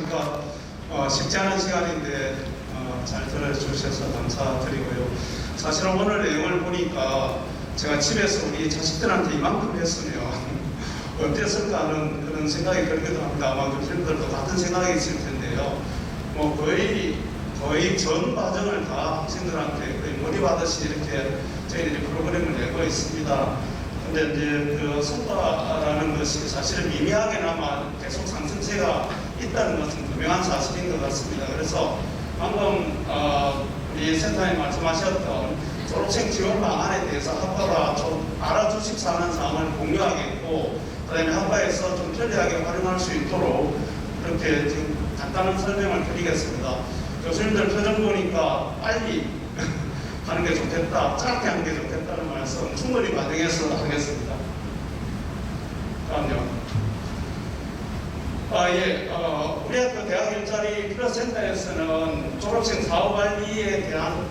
우리가 쉽지 않은 시간인데 잘 들어주셔서 감사드리고요. 사실은 오늘 내용을 보니까 제가 집에서 우리 자식들한테 이만큼 했으면 어땠을까 하는 그런 생각이 들기도 합니다. 아마 교수님들도 같은 생각이 있을 텐데요. 뭐 거의 전 과정을 다 학생들한테 거의 몰입하듯이 이렇게 저희들이 프로그램을 내고 있습니다. 근데 이제 그 성과라는 것이 사실은 미미하게나마 계속 상승세가 있다는 것은 분명한 사실인 것 같습니다. 그래서 방금 우리 센터장님 말씀하셨던 졸업생 지원 방안에 대해서 학과가 좀 알아주십사 하는 사항을 공유하겠고, 그 다음에 학과에서 좀 편리하게 활용할 수 있도록 이렇게 지금 간단한 설명을 드리겠습니다. 교수님들 표정 보니까 빨리 하는 게 좋겠다, 짧게 하는 게 좋겠다는 말씀 충분히 반영해서 하겠습니다. 다음요. 우리 학교 대학 일자리 플러스센터에서는 졸업생 사후관리에 대한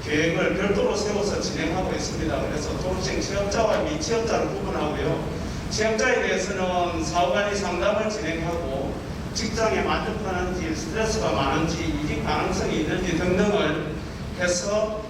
계획을 별도로 세워서 진행하고 있습니다. 그래서 졸업생 취업자와 미취업자를 구분하고요. 취업자에 대해서는 사후관리 상담을 진행하고 직장에 만족하는지 스트레스가 많은지 이직 가능성이 있는지 등등을 해서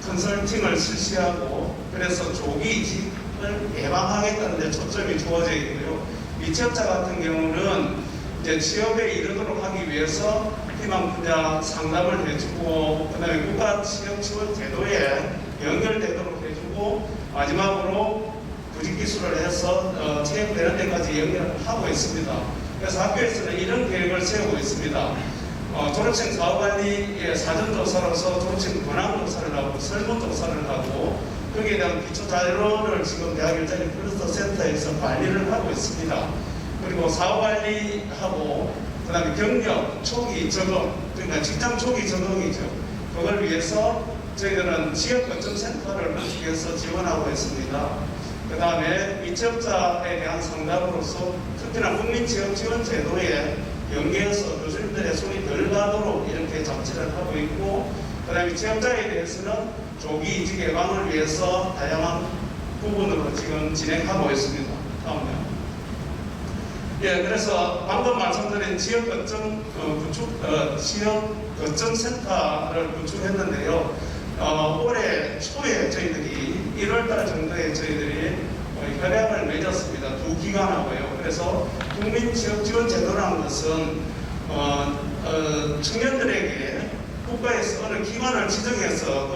컨설팅을 실시하고, 그래서 조기 이직을 예방하겠다는 데 초점이 주어져 있고요. 미취업자 같은 경우는 이제 취업에 이르도록 하기 위해서 희망 분야 상담을 해주고, 그 다음에 국가 취업 지원 제도에 연결되도록 해주고, 마지막으로 구직 기술을 해서 채용되는 데까지 연결을 하고 있습니다. 그래서 학교에서는 이런 계획을 세우고 있습니다. 졸업생 사후관리의 사전조사로서 졸업생 권한조사를 하고 설문조사를 하고, 거기에 대한 기초자료를 지금 대학일자리 플러스 센터에서 관리를 하고 있습니다. 그리고 사후관리하고 그 다음에 경력 초기 적응, 그러니까 직장 초기 적응이죠. 그걸 위해서 저희들은 지역거점센터를 구축해서 지원하고 있습니다. 그 다음에 미취업자에 대한 상담으로서 특히나 국민취업지원제도에 연계해서 교수님들의 손이 덜 가도록 이렇게 장치를 하고 있고, 그 다음에 취업자에 대해서는 조기 이직 예방을 위해서 다양한 부분으로 지금 진행하고 있습니다. 다음요. 그래서 방금 말씀드린 지역거점 지역거점센터를 구축했는데요. 올해 초에 저희들이 1월달 정도에 저희들이 협약을 맺었습니다. 두 기관하고요. 그래서 국민취업지원제도라는 것은 청년들에게 국가에서 어느 기관을 지정해서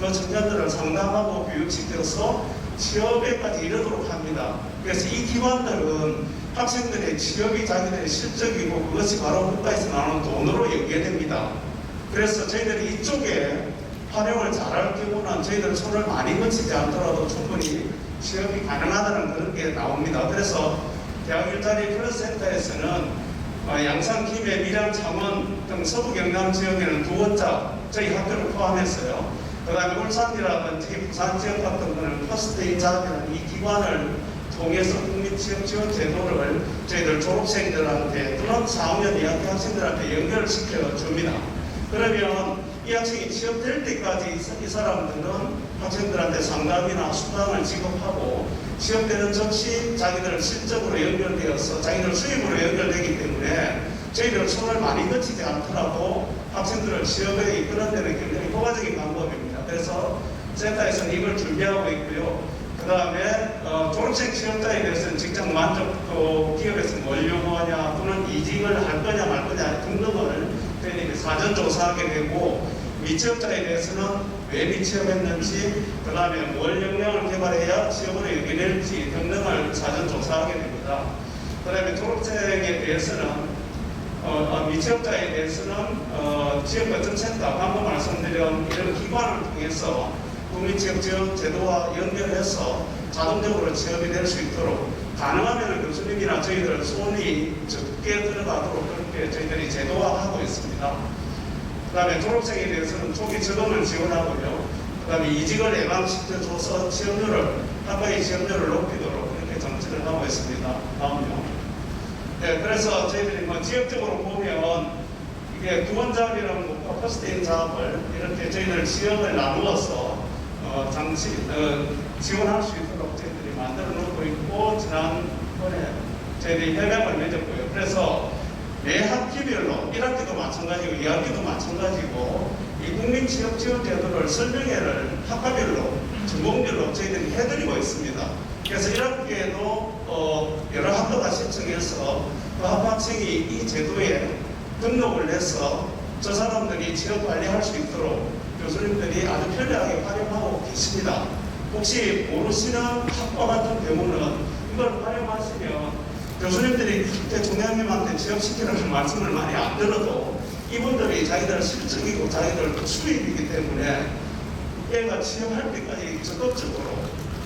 그 청년들을 상담하고 교육시켜서 취업에까지 이르도록 합니다. 그래서 이 기관들은 학생들의 취업이 자기들의 실적이고, 그것이 바로 국가에서 나오는 돈으로 연계됩니다. 그래서 저희들이 이쪽에 활용을 잘할 경우는 저희들 손을 많이 거치지 않더라도 충분히 취업이 가능하다는 그런 게 나옵니다. 그래서 대학일자리 플러스센터에서는 양산, 김해, 밀양, 창원 등 서부 경남 지역에는 두 원자 저희 학교를 포함했어요. 그 다음에 울산이라든지 부산 지역 같은 거는 퍼스트인잡이라는 이 기관을 통해서 국민취업지원 제도를 저희들 졸업생들한테 또는 4학년 2학기 학생들한테 연결을 시켜줍니다. 그러면 이 학생이 취업될 때까지 이 사람들은 학생들한테 상담이나 수당을 지급하고, 취업되는 즉시 자기들 실적으로 연결되어서 자기들 수입으로 연결되기 때문에 저희들 손을 많이 거치지 않더라도 학생들을 취업에 이끄는 데는 굉장히 효과적인 방법입니다. 그래서 센터에서는 이걸 준비하고 있고요. 그 다음에 졸업생 취업자에 대해서는 직장 만족도, 기업에서 뭘 요구하냐 또는 이직을 할 거냐 말 거냐 등등을 저희들이 사전 조사하게 되고, 미취업자에 대해서는 왜 미취업했는지, 그 다음에 뭘 역량을 개발해야 취업으로 연계될지 등등을 사전 조사하게 됩니다. 그 다음에 졸업생에 대해서는 미취업자에 대해서는 지역거점센터, 방금 말씀드린 이런 기관을 통해서 국민취업지원 제도와 연결해서 자동적으로 취업이 될 수 있도록, 가능하면 교수님이나 저희들 손이 적게 들어가도록 그렇게 저희들이 제도화하고 있습니다. 그 다음에 졸업생에 대해서는 초기 적응을 지원하고요. 그 다음에 이직을 예방시켜줘서 학과의 취업률을 높이도록 이렇게 정치를 하고 있습니다. 다음요. 그래서 저희들이 지역적으로 보면 이게 두원잡이라는 것과 퍼스트인 잡을 이렇게 저희들 지역을 나누어서 지원할 수 있도록 저희들이 만들어 놓고 있고, 지난번에 저희들이 협약을 맺었고요. 그래서 매 학기별로 1학기도 마찬가지고 2학기도 마찬가지고 이 국민취업지원제도를 설명회를 학과별로 전공별로 저희들이 해드리고 있습니다. 그래서 1학기에도 여러 학과가 신청해서 그 학생이 이 제도에 등록을 해서 저 사람들이 취업 관리할 수 있도록 교수님들이 아주 편리하게 활용하고 계십니다. 혹시 모르시는 학과 같은 경우는 이걸 활용하시면 교수님들이 대통령님한테 취업시키라는 말씀을 많이 안 들어도 이분들이 자기들 실적이고 자기들 수입이기 때문에 애가 취업할 때까지 적극적으로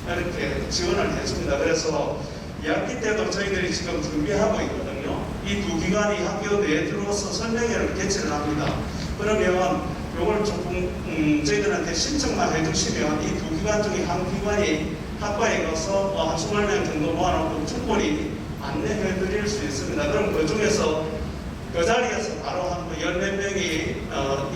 이렇게 지원을 해줍니다. 그래서 2학기 때도 저희들이 지금 준비하고 있거든요. 이 두 기관이 학교 내에 들어와서 설명회를 개최를 합니다. 그러면 이걸 조금 저희들한테 신청만 해주시면 이 두 기관 중에 한 기관이 학과에 가서 한 20명 정도 모아놓고 충분히 안내해 드릴 수 있습니다. 그럼 그 중에서 그 자리에서 바로 한 10몇 명이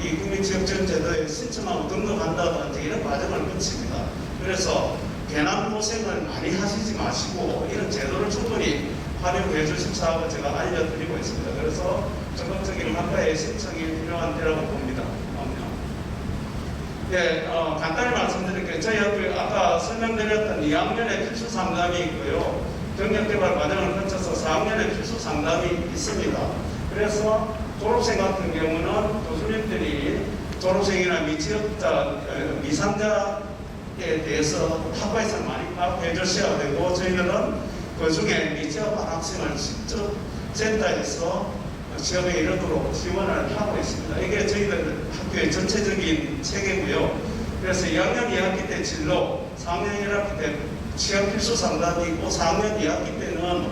이 국민취업지원제도에 신청하고 등록한다든지 이런 과정을 거칩니다. 그래서 괜한 고생을 많이 하시지 마시고 이런 제도를 충분히 활용해 주십사 하고 제가 알려드리고 있습니다. 그래서 적극적인 학과에 신청이 필요한 때라고 봅니다. 예, 간단히 말씀드릴게요. 저희 학교 아까 설명드렸던 2학년에 필수 상담이 있고요. 경력개발 과정을 거쳐서 4학년에 필수 상담이 있습니다. 그래서 졸업생 같은 경우는 교수님들이 졸업생이나 미취업자, 미상자에 대해서 학과에서 많이 파악해 주셔야 되고 저희들은 그 중에 미취업한 학생을 직접 센터에서 취업에 이르도록 지원을 하고 있습니다. 이게 저희들 학교의 전체적인 체계고요. 그래서 2학년 2학기 때 진로, 4학년 1학기 때 취업 필수 상담이 있고 4학년 2학기 때는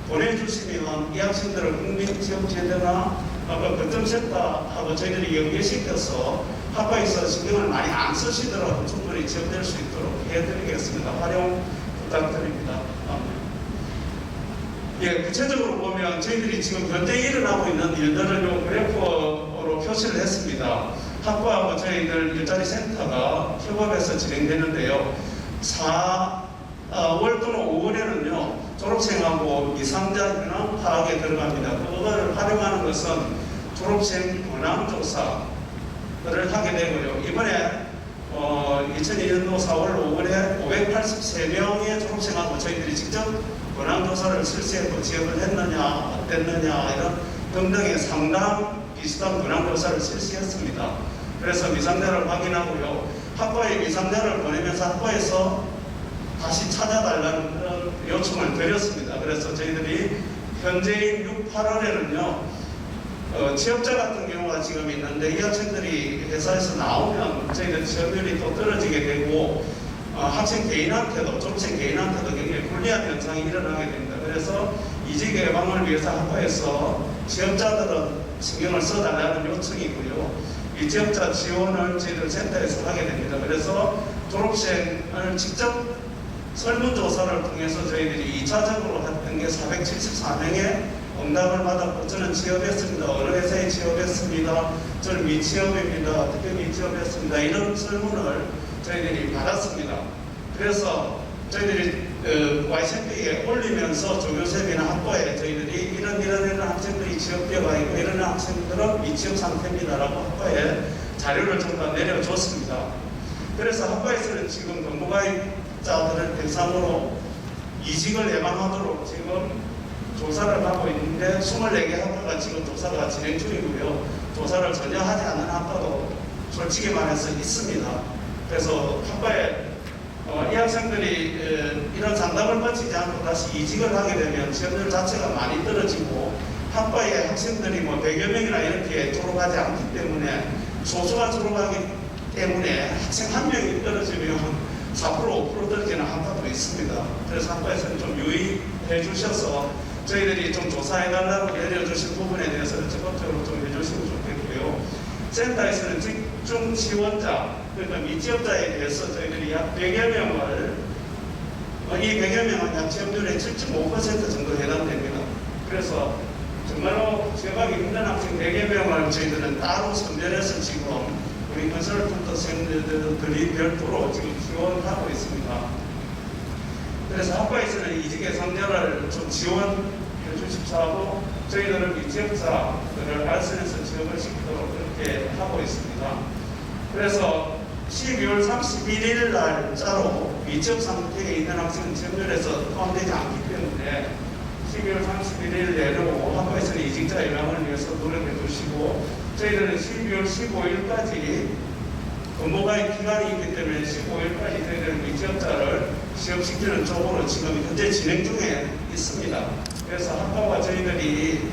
보내주시면 이 학생들을 국민취업제도나 아까 거점센터하고 저희들이 연계시켜서 학과에서 신경을 많이 안 쓰시더라도 충분히 지원될 수 있도록 해드리겠습니다. 활용 부탁드립니다. 예, 구체적으로 보면 저희들이 지금 현재 일어나고 있는 일들을 요 그래프로 표시를 했습니다. 학과하고 저희들 일자리 센터가 협업해서 진행되는데요. 4월 또는 5월에는요, 졸업생하고 미상자 현황 파악에 들어갑니다. 그거를 활용하는 것은 졸업생 현황조사를 하게 되고요. 이번에 2002년도 4월 5월에 583명의 졸업생하고 저희들이 직접 현황조사를 실시해서 지역을 했느냐, 어땠느냐, 이런 등등의 상당 비슷한 현황조사를 실시했습니다. 그래서 미상자를 확인하고요. 학과에 미상자를 보내면서 학과에서 다시 찾아달라는 그런 요청을 드렸습니다. 그래서 저희들이 현재인 6, 8월에는요, 취업자 같은 경우가 지금 있는데 이 학생들이 회사에서 나오면 저희들 취업률이 또 떨어지게 되고 학생 개인한테도 졸업생 개인한테도 굉장히 불리한 현상이 일어나게 됩니다. 그래서 이직 예방을 위해서 학과에서 취업자들은 신경을 써달라는 요청이고요. 이 취업자 지원을 저희들 센터에서 하게 됩니다. 그래서 졸업생을 직접 설문조사를 통해서 저희들이 2차적으로 했던 게 474명의 응답을 받았고 저는 취업했습니다. 어느 회사에 취업했습니다. 저는 미취업입니다. 어떻게 미취업했습니다. 이런 설문을 저희들이 받았습니다. 그래서 저희들이 YCP에 올리면서 조교쌤이나 학과에 저희들이 이런 학생들이 취업되어가 있고 이런 학생들은 미취업 상태입니다라고 학과에 자료를 전부 다 내려줬습니다. 그래서 학과에서는 지금 근무가입자들을 대상으로 이직을 예방하도록 지금 조사를 하고 있는데 24개 학과가 지금 조사가 진행 중이고요. 조사를 전혀 하지 않는 학과도 솔직히 말해서 있습니다. 그래서 학과에 이 학생들이 이런 상담을 거치지 않고 다시 이직을 하게 되면 취업률 자체가 많이 떨어지고 학과에 학생들이 100여 명이나 이렇게 졸업하지 않기 때문에 소수가 졸업하기 때문에 학생 한 명이 떨어지면 4% 5% 떨어지는 학과도 있습니다. 그래서 학과에서는 좀 유의해 주셔서 저희들이 좀 조사해달라고 내려주신 부분에 대해서는 적극적으로 좀 해주시면 좋겠고요. 센터에서는 집중 지원자, 그러니까 미취업자에 대해서 저희들이 약 100여 명을, 이 100여 명은 약 취업률의 7.5% 정도 해당됩니다. 그래서 정말로 취업하기 힘든 학생 100여 명을 저희들은 따로 선별해서 지금 우리 컨설턴트생들이 별도로 지금 지원하고 있습니다. 그래서 학과에서는 이직 예상자를 좀 지원해 해주십사 하고 저희들은 미취업자들을 알선해서 취업을 시키도록 그렇게 하고 있습니다. 그래서 12월 31일 날짜로 미취업 상태에 있는 학생은 지원율에서 포함되지 않기 때문에 12월 31일 내로 학교에서는 이직자 예방을 위해서 노력해 주시고 저희들은 12월 15일까지 근무가의 기간이 있기 때문에 15일까지 저희들은 미취업자를 취업시키는 쪽으로 지금 현재 진행 중에 있습니다. 그래서 학과와 저희들이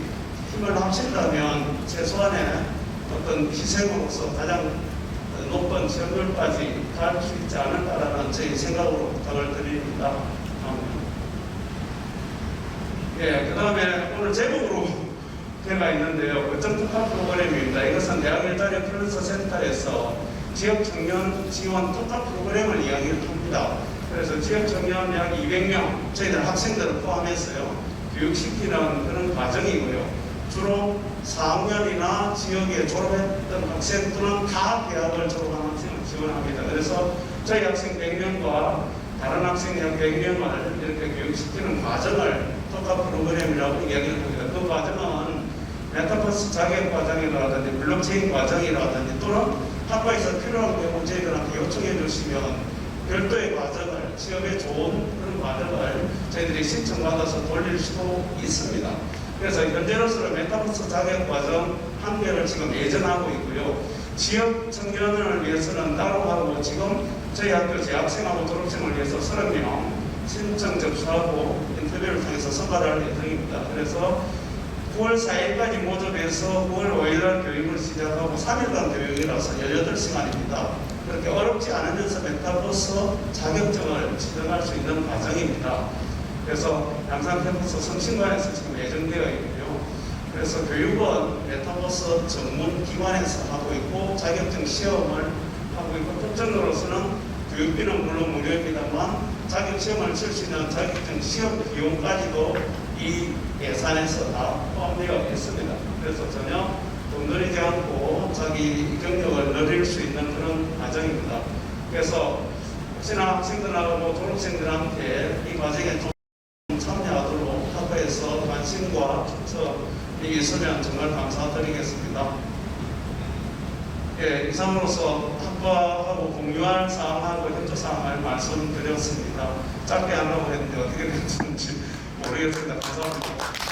힘을 합친다면 최소한의 어떤 희생으로서 가장 높은 지원율까지 갈 수 있지 않을까라는 저희 생각으로 부탁을 드립니다. 그 다음에 오늘 제목으로 되어 있는데요. 거점 특화 프로그램입니다. 이것은 대학 일자리 플러스 센터에서 지역 청년 지원 특화 프로그램을 이야기를 합니다. 그래서 지역 청년 약 200명, 저희들 학생들을 포함해서요, 교육시키는 그런 과정이고요. 주로 4학년이나 지역에 졸업했던 학생 또는 다 대학을 졸업한 학생을 지원합니다. 그래서 저희 학생 100명과 다른 학생 약 100명을 이렇게 교육시키는 과정을 특화 프로그램이라고 이야기를 합니다. 그 과정은 메타버스 자격 과정이라든지 블록체인 과정이라든지 또는 학과에서 필요한 경우 저희들한테 요청해 주시면 별도의 과정을, 취업에 좋은 그런 과정을 저희들이 신청받아서 돌릴 수도 있습니다. 그래서 현재로서는 메타버스 자격 과정 한 개를 지금 예정하고 있고요. 지역 청년을 위해서는 따로 하고 지금 저희 학교 재학생하고 졸업생을 위해서 30명 신청 접수하고 인터뷰를 통해서 선발할 예정입니다. 그래서 9월 4일까지 모집해서 9월 5일날 교육을 시작하고 3일간 교육이라서 18시간입니다. 그렇게 어렵지 않으면서 메타버스 자격증을 지정할 수 있는 과정입니다. 그래서 양산 캠퍼스 성신관에서 지금 예정되어 있고요. 그래서 교육은 메타버스 전문 기관에서 하고 있고 자격증 시험을 하고 있고 특정으로서는 교육비는 물론 무료입니다만 자격시험을 칠 수 있는 자격증 시험 비용까지도 이 예산에서 다 포함되어 있습니다. 그래서 전혀 돈 들이지 않고 자기 경력을 늘릴 수 있는 그런 과정입니다. 그래서 혹시나 학생들하고 졸업생들한테 이 과정에 좀 참여하도록 학과에서 관심과 추천이 있으면 정말 감사드리겠습니다. 이상으로서 학과하고 공유할 사항하고 현재 사항을 말씀드렸습니다. 짧게 하려고 했는데 어떻게 됐는지 모르겠습니다. 감사합니다.